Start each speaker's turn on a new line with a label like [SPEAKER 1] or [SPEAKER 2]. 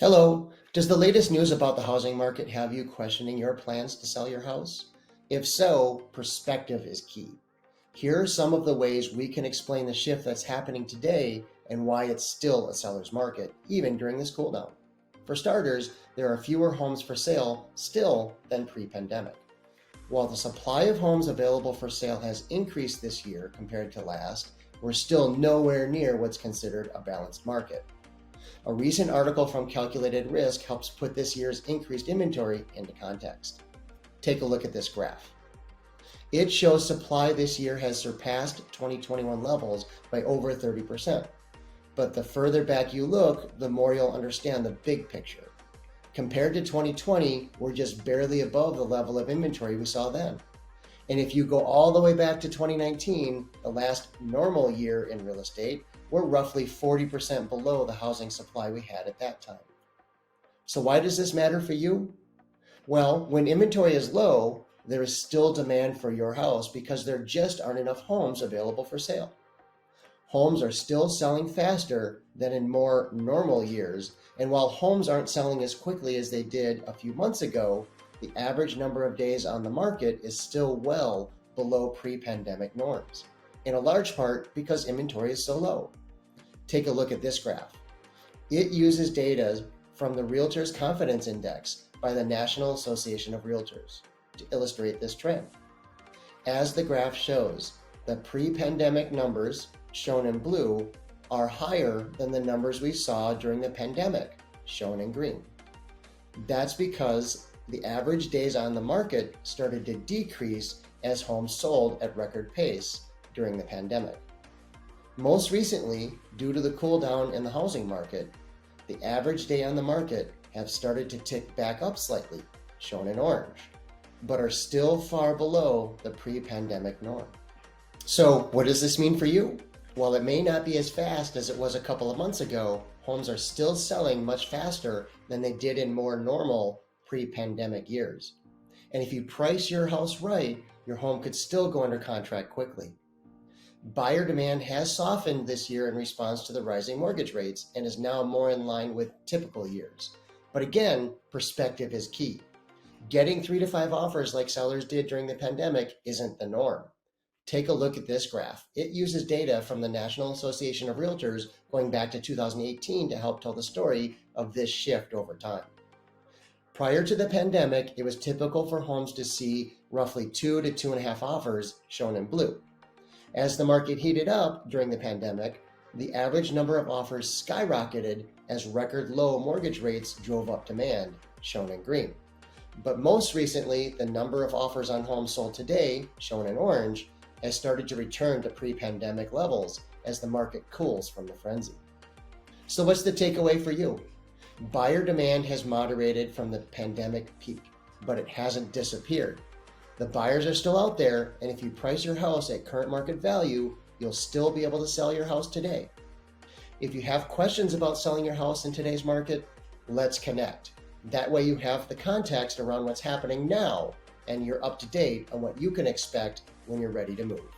[SPEAKER 1] Hello. Does the latest news about the housing market have you questioning your plans to sell your house? If so, perspective is key. Here are some of the ways we can explain the shift that's happening today and why it's still a seller's market, even during this cool down. For starters, there are fewer homes for sale still than pre-pandemic. While the supply of homes available for sale has increased this year compared to last, we're still nowhere near what's considered a balanced market. A recent article from Calculated Risk helps put this year's increased inventory into context. Take a look at this graph. It shows supply this year has surpassed 2021 levels by over 30%. But the further back you look, the more you'll understand the big picture. Compared to 2020, we're just barely above the level of inventory we saw then. And if you go all the way back to 2019, the last normal year in real estate, we're roughly 40% below the housing supply we had at that time. So why does this matter for you? Well, when inventory is low, there is still demand for your house because there just aren't enough homes available for sale. Homes are still selling faster than in more normal years, and while homes aren't selling as quickly as they did a few months ago, the average number of days on the market is still well below pre-pandemic norms, in a large part because inventory is so low. Take a look at this graph. It uses data from the Realtors Confidence Index by the National Association of Realtors to illustrate this trend. As the graph shows, the pre-pandemic numbers, shown in blue, are higher than the numbers we saw during the pandemic, shown in green. That's because the average days on the market started to decrease as homes sold at record pace during the pandemic. Most recently, due to the cool down in the housing market, the average day on the market have started to tick back up slightly, shown in orange, but are still far below the pre-pandemic norm. So what does this mean for you? While it may not be as fast as it was a couple of months ago, homes are still selling much faster than they did in more normal pre-pandemic years. And if you price your house right, your home could still go under contract quickly. Buyer demand has softened this year in response to the rising mortgage rates and is now more in line with typical years. But again, perspective is key. Getting 3 to 5 offers like sellers did during the pandemic isn't the norm. Take a look at this graph. It uses data from the National Association of Realtors going back to 2018 to help tell the story of this shift over time. Prior to the pandemic, it was typical for homes to see roughly 2 to 2.5 offers, shown in blue. As the market heated up during the pandemic, the average number of offers skyrocketed as record low mortgage rates drove up demand, shown in green. But most recently, the number of offers on homes sold today, shown in orange, has started to return to pre-pandemic levels as the market cools from the frenzy. So what's the takeaway for you? Buyer demand has moderated from the pandemic peak, but it hasn't disappeared. The buyers are still out there, and if you price your house at current market value, you'll still be able to sell your house today. If you have questions about selling your house in today's market, let's connect. That way you have the context around what's happening now, and you're up to date on what you can expect when you're ready to move.